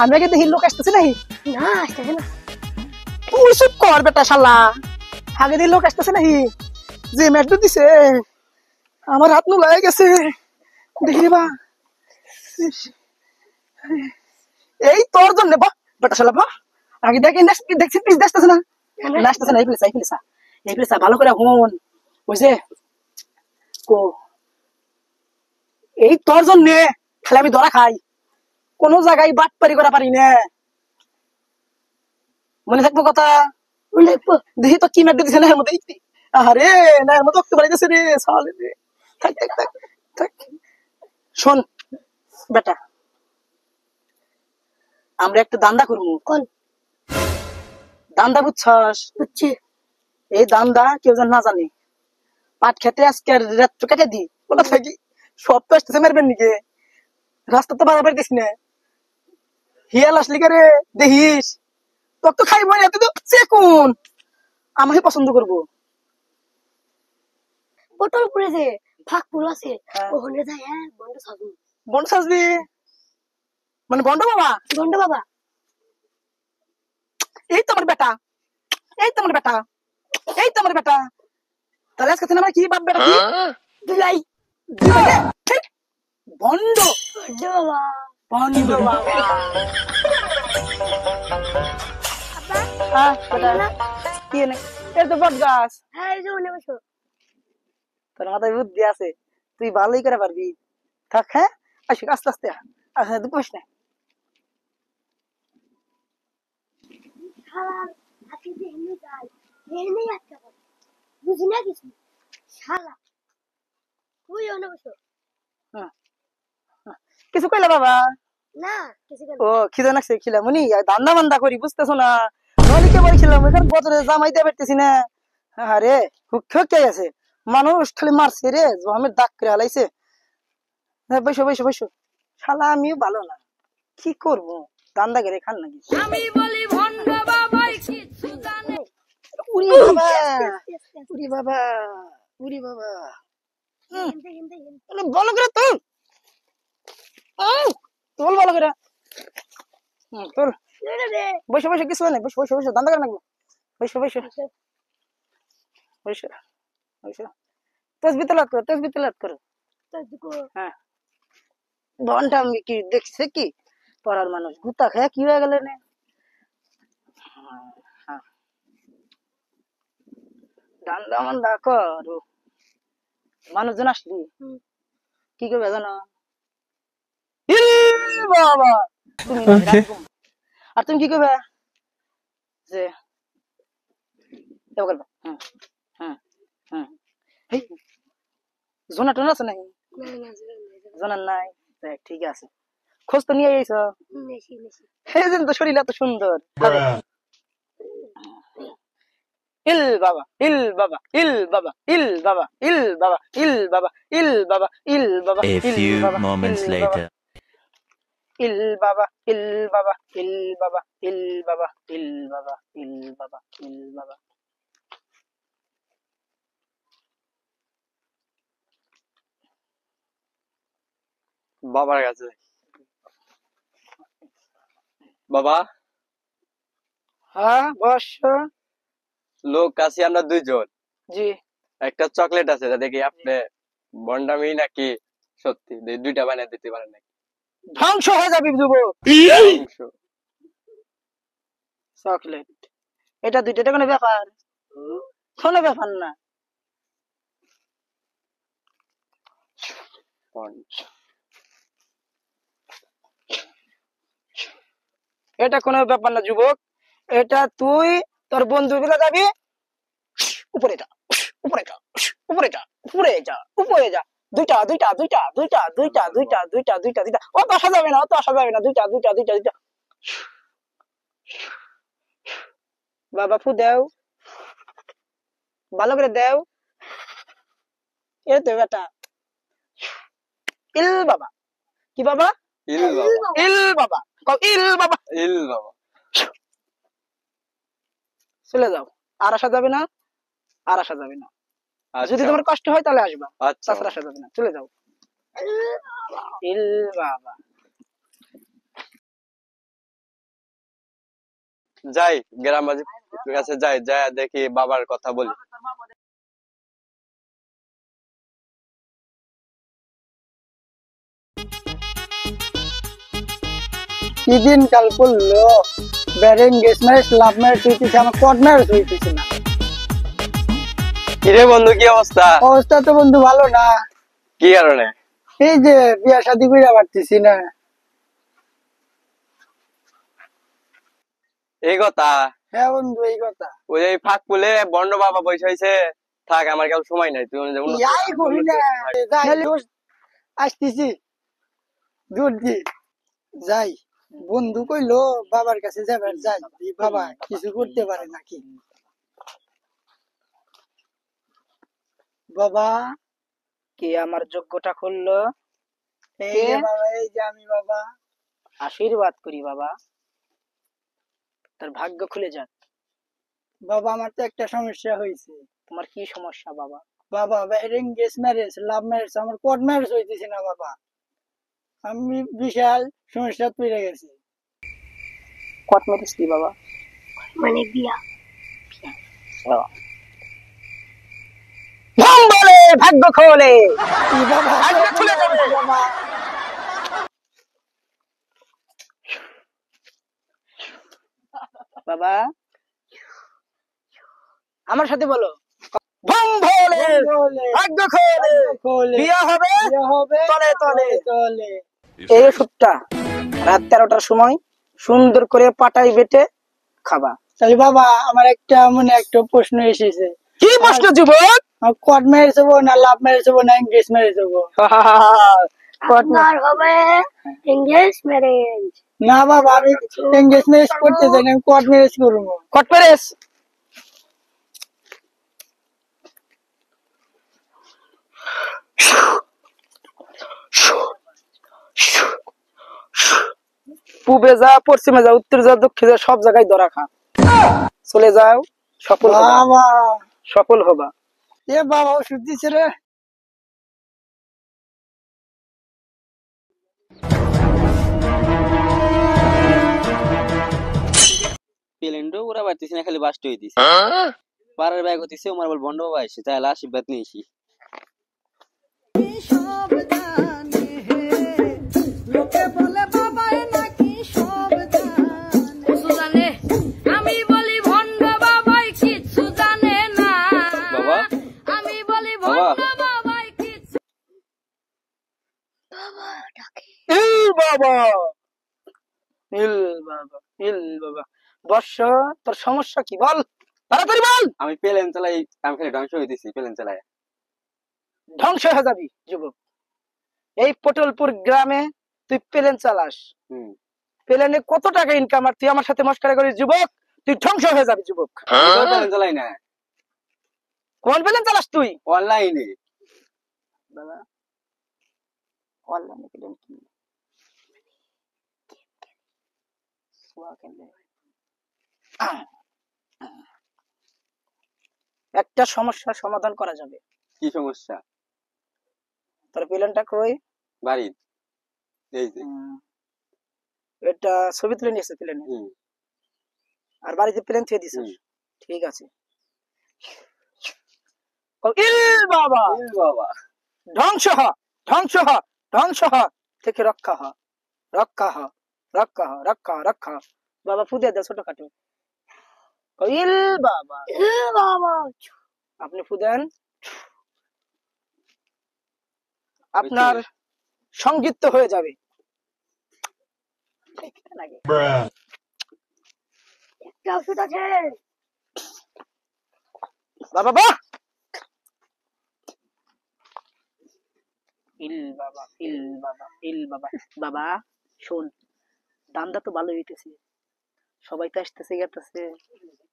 আমি আগে দেখি লোক আসতেছে নাকি না আসতেছে না। তুই চুপ কর বেটা শালা, আগে দেখি লোক আসতেছে নাকি? যে মেট্রো দিছে আমার হাত নো লাগে গেছে, দেখি বা এই তোর জন্য বা বেটা শালা বা আগে দেখি দেখছি প্লিজ দেখতেছে না, আসতেছে না। এই প্লিজ ভালো করে হন বুঝছে কো, এই তোর জন্য খালি আমি ধরা খাই, কোন জায়গায় বাটপারি করা পারি না, মনে থাকবো কথা। দেখবো দেখি তো কি মেট্রো দিছে না এর মধ্যে, আরে না এর মধ্যে দেখতে পারি গেছে রে সালে রে। থাক থাক থাক থাক। শোন বেটা, আমরা একটা দান্দা করবো। কোন দান্দা বুঝছস? বুঝছি। এই দান্দা কেউ যেন না জানে। পাট খেতে আজকে রাত্র কেটে দি কোথা থাকি, সব তো আসতেছে মারবেন নিকে, রাস্তা তো বাড়াবার দিস না, হিয়াল আসলি রে দেখিস তোর তো খাইব না, তুই তো চেকুন আমাকে পছন্দ করবো। পটল পড়েছে, ফাঁক ফুল আছে, হ্যাঁ। ওখানে যাই। হ্যাঁ বন্ধু সাজু, বন্ড সাজবি মানে বন্ড বাবা? গন্ড বাবা। এই তো আমার বেটা, এই তো আমার বেটা, এই তো আমার বেটা। তাহলে আজকে থেকে আমার কি বাপ বেটা কি দুলাই দিবে? ঠিক বন্ড, গন্ড বাবা। বন্ড বাবা। আব্বা হ্যাঁ বেটা, কি এনে এই তো বট গাছ। হ্যাঁ এই যে মনে বসো। তোর মাথায় বুদ্ধি আছে, তুই ভালোই করে পারবি। থাক হ্যাঁ, আসিস আস্তে আস্তে, হ্যাঁ দুপুরিস না। শালা হাতে যে হেনে যায়, হেনে একটা কথা বুঝি না কিছু। শালা তুই মনে বসো। হ্যাঁ, হ্যাঁ। কিছু কইলা বাবা? না কিছু কেন। ও খিদে লাগছে, খিলাম উনি ধান্দা বান্দা করি বুঝতেছো না, নইলে কে বলছিলাম এখানে বছরে জামাইতে পারতেছি না। আরে কে গেছে মানুষ খালি মারছে রে, জমের দাগ করে হালাইছে। হ্যাঁ বসো বসো বসো, শালা আমিও ভালো না, কি করবো, দান্দা করে খান নাকি? আমি বলি ভণ্ড বাবাই কিছু জানে। উরি বাবা, উরি বাবা, উরি বাবা। হেনতে হেনতে হেনতে ভালো করে তোল, তোল ভালো করে, তোল। রে। বসে বসে কিছু নাই, বসে বসে বসে দান্দা করে নাকবো, বসে বসে বসে বসে। তসবি তেলাওয়াত করো। হ্যাঁ ঘন্টা আমি কি দেখছে কি পড়ার মানুষ গুতা খায় কি হয়ে গেল না। হ্যাঁ দান্দা মান্দা করো, মানুষজন আসলি কি করবে জানো? বাবা তুমি আর তুমি কি করবে যে করবে? হ্যাঁ হ্যাঁ হ্যাঁ, জোনা টোনা আছে নাকি? জোনার নাই, ঠিক আছে, খোঁজ তো নিয়ে আইছ। এই জন্য তো শরীর এত সুন্দর। ইল বাবা ইল বাবা ইল বাবা ইল বাবা ইল বাবা ইল বাবা ইল বাবা ইল বাবা A few moments later. ইল বাবা ইল বাবা ইল বাবা ইল বাবা ইল বাবা ইল বাবা ইল বাবা। বাবার কাছে। বাবা হ্যাঁ বস। লোক আছি আমরা দুইজন, জি একটা চকলেট আছে যা দেখি আপনি বন্ডামি নাকি সত্যি দুইটা বানিয়ে দিতে পারেন নাকি? ধ্বংস হয়ে যাবি যুবক। ধ্বংস। চকলেট এটা দুইটা কোনো ব্যাপার? কোনো ব্যাপার না। এটা কোনো ব্যাপার না যুবক, এটা তুই তোর বন্ধু গুলো যাবি, উপরে যা উপরে যা উপরে যা উপরে যা উপরে যা, দুইটা দুইটা দুইটা দুইটা দুইটা দুইটা দুইটা দুইটা দুইটা, অত আসা যাবে না, অত আসা যাবে না, দুইটা দুইটা দুইটা দুইটা। বাবা ফু দেও, ভালো করে দেও, এই তো বেটা। ইল বাবা, কি বাবা? ইল বাবা। ইল বাবা, কও ইল বাবা। ইল বাবা। চলে যাও, আর আসা যাবে না, আর আসা যাবে না। যদি আচ্ছা তোমার কষ্ট হয় তাহলে আসবা, আচ্ছা তাছাড়া আসা যাবে না, চলে যাও। ইল বাবা। যাই গ্রামবাসীর কাছে যাই, যা দেখি বাবার কথা বলি। কি দিন কাল পড়লো, এঙ্গেজমেন্ট লাভ ম্যারেজ হইতেছে, আমার কোর্ট ম্যারেজ হইতেছে না। কিরে বন্ধু, কি অবস্থা? অবস্থা তো বন্ধু ভালো না। কি কারণে? এই যে বিয়া শাদী কইরা পারতেছি না। এই কথা? হ্যাঁ বন্ধু এই কথা। ওই যে ফাঁক ফুলে বন্ড বাবা বসে হয়েছে, থাক আমার কাছে সময় নাই, তুই ইয়াই করি না, আসতেছি দূর দি যাই। বন্ধু কইলো বাবার কাছে যাবার, যাই বাবা কিছু করতে পারে নাকি। বাবা কে আমার যোগ্যটা খুললো? এই যে বাবা, এই যে আমি বাবা। আশীর্বাদ করি বাবা, তার ভাগ্য খুলে যাক। বাবা আমার তো একটা সমস্যা হয়েছে। তোমার কি সমস্যা বাবা? বাবা এঙ্গেজ ম্যারেজ লাভ ম্যারেজ আমার কোর্ট ম্যারেজ হইতেছে না বাবা। আমি বিশাল সমস্যা পড়ে গেছি। কট ম্যারেজ কি বাবা? মানে বিয়া। ঢং বলে ভাগ্য খোলে। এই বাবা ভাগ্য খুলে যাবে বাবা। বাবা আমার সাথে বলো, ঢং বলে বলে, ভাগ্য খোলে, খোলে, বিয়ে হবে বিয়ে হবে তলে তলে। তলে। এই ওষুধটা রাত 13টার সময় সুন্দর করে পাটাই বেটে খাবা। তাহলে বাবা আমার একটা মনে একটা প্রশ্ন এসেছে। কি প্রশ্ন যুবক? কোর্ট ম্যারেজ হবো না লাভ ম্যারেজ হবো না এঙ্গেজ ম্যারেজ হবো? আপনার হবে এঙ্গেজ ম্যারেজ। না বাবা আমি এঙ্গেজ ম্যারেজ করতে চাই না, আমি কোর্ট ম্যারেজ করবো। কট ম্যারেজ পূবে যা, পশ্চিমে যা, উত্তরে যা, দক্ষিণে যা, সব জায়গায় ধরা খা। চলে যাও, সফল হবা, বাবা সফল হবা। এ বাবা ওষুধ দিছে রে। প্লেনটাও ওরা পারতেছি না, খালি বাস্ট হইতেছে। পাড়ার ব্যাগ হইতেছে, আমার বল বন্ধ বাবা আসছে, তাহলে আশীর্বাদ নিয়েছি। কিছু জানে, আমি বলি ভণ্ড বাবাই কিছু জানে না। বাবা আমি বলি বাবা ভণ্ড বাবাই কিছু বাবা ডাকে। ইল বাবা, ইল বাবা, ইল বাবা। বর্ষ, তোর সমস্যা কি বল, তাড়াতাড়ি বল। আমি প্লেন চালাই, আমি খালি ধ্বংস হইতেছি প্লেন চালাই। ধ্বংস হয়ে যাবি যুবক। এই পটলপুর গ্রামে তুই প্লেন চালাস, প্লেনে কত টাকা ইনকাম, আর তুই আমার সাথে মস্করা করিস যুবক? তুই ধ্বংস হয়ে যাবি যুবক। প্লেন চালাই না, কোন প্লেন চালাস তুই? অনলাইনে। বাবা অনলাইনে প্লেন কি? একটা সমস্যার সমাধান করা যাবে। কি সমস্যা? তোর প্লেনটা কই? বাড়ি এই যে। এটা ছবি তুলে নিয়েছে প্লেনে, হুম। আর বাড়িতে প্লেন থুয়ে দিছিস। হুম। ঠিক আছে। ও ইল বাবা, এই বাবা ধ্বংস হ, ধ্বংস হ, ধ্বংস হ, থেকে রক্ষা হ, রক্ষা হ, রক্ষা হ, রক্ষা হ, রক্ষা হ। বাবা ফুদে দে ছোটখাটো। ও ইল বাবা, এ বাবা আপনি ফুদেন, আপনার সংগীত হয়ে যাবে। একটা ওষুধ আছে। বাবা বাহ, ইল বাবা, ইল বাবা, ইল বাবা। বাবা শোন, দামটা তো ভালো হইতেছে, সবাই তো আসতেছে গেতেছে,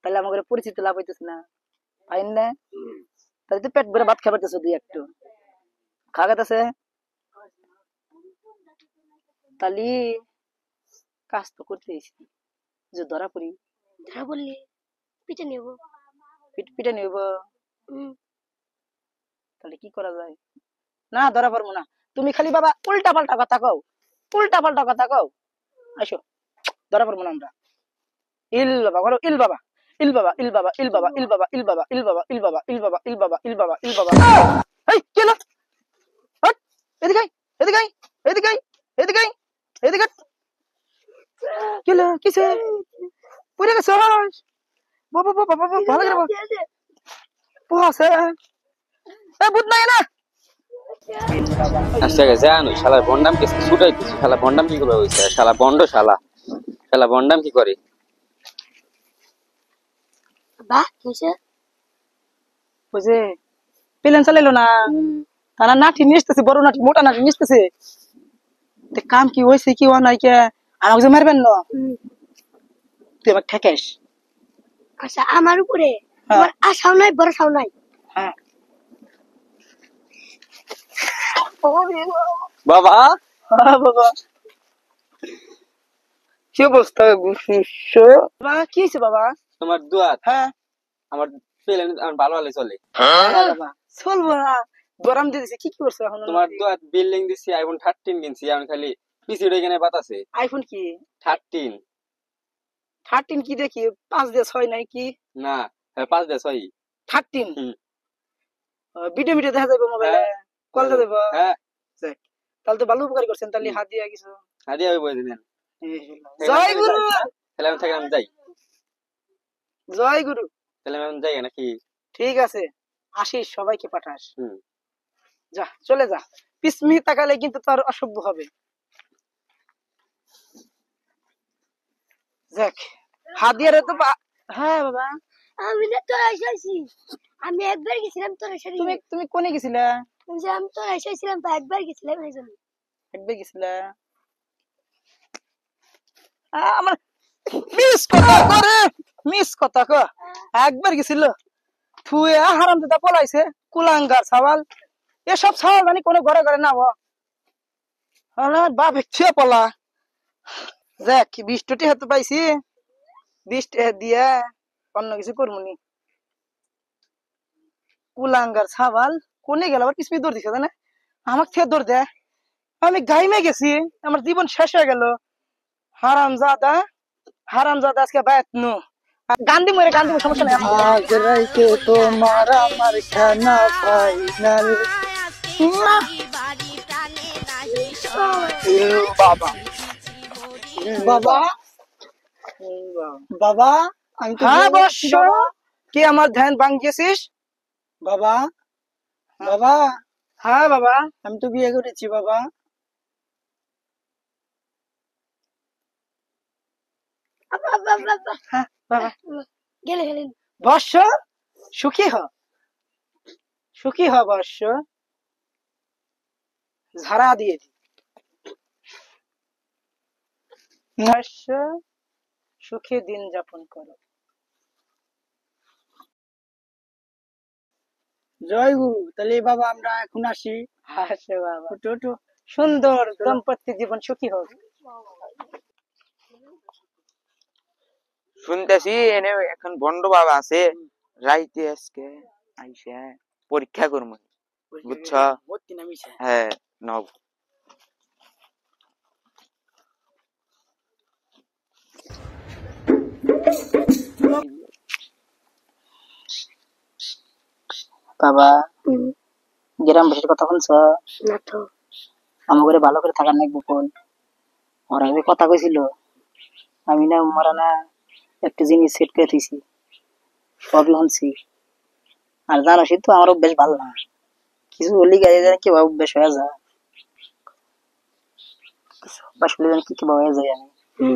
তাহলে আমাদের পরিচিত লাভ হইতেছে না, পাইন না? তাহলে তো পেট ভরে ভাত খাবার দুই একটু খাওয়াতেছে, তাহলে কাজ তো করতেছি, যে ধরা পড়ি, ধরা বললে পিঠে নেব। পিঠে নিব, তাহলে কি করা যায়? না ধরা পারবো না, তুমি খালি বাবা উল্টা পাল্টা কথা কও, উল্টা পাল্টা কথা কও, আসো, ধরা পারবো না আমরা। ইল বাবা করো, ইল বাবা, ইল বাবা, ইল বাবা, ইল বাবা, ইল বাবা, ইল বাবা, ইল বাবা, ইল বাবা, ইল বাবা, ইল বাবা, ইল বাবা, ইল বাবা। এই কি হলো? হট, এদিকে আয়, এদিকে আয়, এদিকে আয়, এদিকে আয়, এদিকে আয়। কি হলো? কিসে পড়ে গেছে? বাবা বাবা বাবা, ভালো করে পোহাছে। এ ভূত নাই না? আচ্ছা জানো শালার বন্ডাম কে ছুটাইতেছি, শালা বন্ডাম কি করবে হইছে, শালা বন্ড শালা, শালা বন্ডাম কি করে? বাহ কিসে ওই যে প্লেন চালাইলো না, তারা নাঠি নিয়ে বড় নাঠি, মোটা নাঠি নিয়ে কাম কি হয়েছে কি হওয়া নাই কে আমাকে যে মারবেন না, তুই এবার ঠেকাইস। আচ্ছা আমার উপরে হ্যাঁ। আমার আশাও নাই ভরসাও নাই। হ্যাঁ বাবা বাবা কি অবস্থা? বাবা কি হয়েছে বাবা? তোমার দুয়াত হ্যাঁ আমার প্লেন আমার ভালো ভালো চলে। বাবা চলবো না, গরম দিয়ে দিছে, কি কি করছে এখন? তোমার দুয়াত বিল্ডিং দিছি, আইফোন 13 কিনছি, এখন খালি পিসি এখানে বাতাসে। আইফোন কি 13 13 কি দেখি 5 দিয়ে 6 নাই কি? না 5 দে 6। 13 হুম। ভিডিও ভিডিও দেখা যাবে মোবাইলে, কল দিয়ে দেবো। হ্যাঁ তাহলে তো ভালো উপকার করছেন, তাহলে হাত দিয়ে কিছু। হাদি আমি বলে দিলেন। জয় গুরু, তাহলে আমি থাকলাম যাই, জয় গুরু। তাহলে আমি এখন যাই নাকি? ঠিক আছে, আসিস, সবাইকে পাঠাস। হুম। যা, চলে যা, পিছমি তাকালে কিন্তু তার অসভ্য হবে। দেখ হাদিয়ারে তো হ্যাঁ বাবা। আমি না তোর আইসাইছি, আমি একবার গেছিলাম তোর সাথে। তুমি তুমি কোনে গেছিলা? আমি তোর আইসাইছিলাম তো একবার গেছিলাম এই জন্য। একবার গেছিলা? আমার মিস কথা করে, মিস কথা কো, একবার গেছিল থুয়ে হারাম দাদা পলাইছে, কুলাঙ্গার সাওয়াল। এসব সাওয়াল জানি কোনো ঘরে ঘরে না আমার বাপ খেয়ে পলা। দেখ 20 টি হাতে পাইছি, 20 টাকা দিয়া অন্য কিছু করবনি। কুলাঙ্গার সাওয়াল কোনে গেল, আবার পিছনে দৌড় দিছে না, আমাকে খেয়ে দৌড় দেয়। আমি গাইমে গেছি, আমার জীবন শেষ হয়ে গেল। হারামজাদা, হারামজাদা আজকে বায়াত নু গান্ধী মরে, গান্ধী সমস্যা নেই। আজ রাইতে তোমার আমার খানা ফাইনাল। বাবা বাবা বাবা, আমি তো হ্যাঁ বর্ষ, কি আমার ধ্যান ভাঙিয়েছিস? বাবা বাবা, হ্যাঁ বাবা, আমি তো বিয়ে করেছি বাবা। হ্যাঁ বাবা। গেলে গেলেন বর্ষ সুখী হ, সুখী হ বর্ষ, ঝাড়া দিয়ে দি। বর্ষ সুখে দিন যাপন করো। জয় গুরু। তাহলে বাবা আমরা এখন আসি। আসে বাবা, সুন্দর দাম্পত্য জীবন সুখী হোক। শুনতেছি এনে এখন বন্ড বাবা আছে, রাইতে আজকে আইসা পরীক্ষা করবো, বুঝছ? হ্যাঁ নব। বাবা গ্রামবাসীর কথা শুনছ? না তো আমার ঘরে ভালো করে থাকার নাকি কোন ওরা যে কথা কইছিল, আমি না মরা না একটা জিনিস সেট করে দিয়েছি, সবই শুনছি। আর জানোসই তো আমার অভ্যেস ভালো না, কিছু হলি গায়ে জানি কি অভ্যেস হয়ে যায়, অভ্যাস হলে জানি কি কি হয়ে যায় আমি।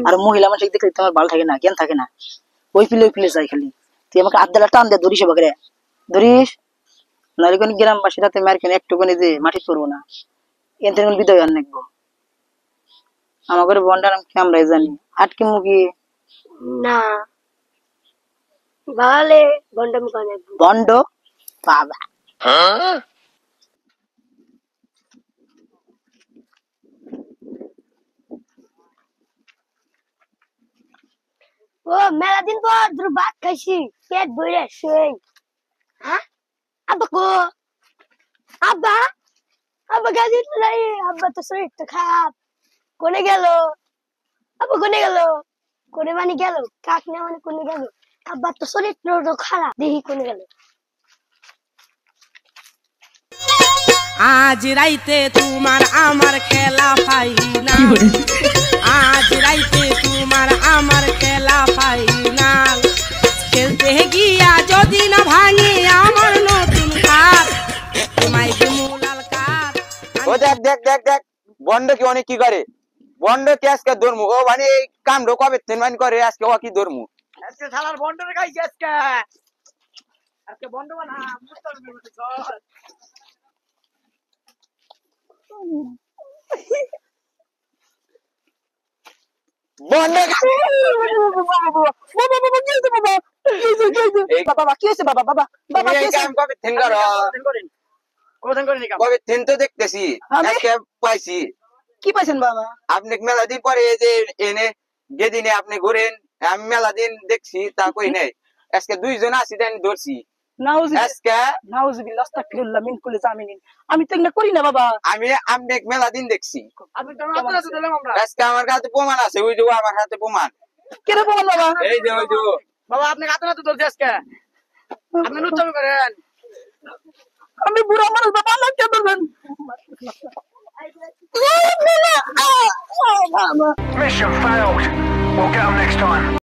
আর মহিলা মানুষ দেখলে তোমার ভালো থাকে না, জ্ঞান থাকে না, ওই পিলে যায় খালি। তুই আমাকে আদালা টান দে, ধরিস বাকরে ধরিস, নাহলে কোন গ্রামবাসীরা তো মার কেন একটুখানি যে মাটি করবো না, এতে কোন বিদয় আর নাকবো। আমার ঘরে বন্ডার আমরাই জানি, আটকে মুখি না ভালে বন্ডামি করে বন্ড বাবা। ও মেলা দিন পর দুটো ভাত খাইছি, পেট ভরে সেই। হ্যাঁ আব্বা কো, আব্বা আব্বা গাড়ি নাই, আব্বা তো শরীর তো খারাপ, কোনে গেল আব্বা, কোনে গেল? করে মানে গেল কাক না মানে কোনে গেল আব্বা তো চরিত্র তো খারাপ দেখি কোনে গেল আজ রাইতে তোমার আমার খেলা ফাইনাল আজ রাইতে তোমার আমার খেলা ফাইনাল খেলতে গিয়া যদি না ভাঙে আমার নতুন খাট তোমায় দিমুলাল কাট ও দেখ দেখ দেখ দেখ বন্ড কি অনেক কি করে বন্ড কি আজকে ধর্ম ও মানে এই কাম কবে তিন মান করে আজকে ও কি ধর্ম আজকে শালার বন্ডরে খাইছে আজকে আজকে বন্ড বানা মুস্তাল বিরুদ্ধে চল বন্ড বাবা কি হয়েছে বাবা বাবা বাবা কি এই হয়েছে কাম কবে তিন করো কোথায় করেন কাম কবে তিন তো দেখতেছি আমি? আজকে পাইছি কি পাইছেন বাবা আপনি মেলা দিন পরে এই যে এনে যেদিনে আপনি ঘুরেন আমি মেলা দিন দেখছি তা কই নাই আজকে দুইজন আছি দেন ধরছি আজকে নাউজুবিল্লাহ আস্তাগফিরুল্লাহ মিন কুল্লি জামিনিন আমি তো এগুলা করি না বাবা আমি আপনি মেলা দিন দেখছি আপনি তো আমরা তো দিলাম আমরা আজকে আমার কাছে প্রমাণ আছে ওই যে ও আমার হাতে প্রমাণ কেন বলেন বাবা এই যে ওই যে বাবা আপনি হাতে হাতে ধরছে আজকে আপনি নুচ্চামি করেন আমি বুড়া মানুষ বাবা আল্লাহ কে ধরবেন Mission failed. We'll get them next time.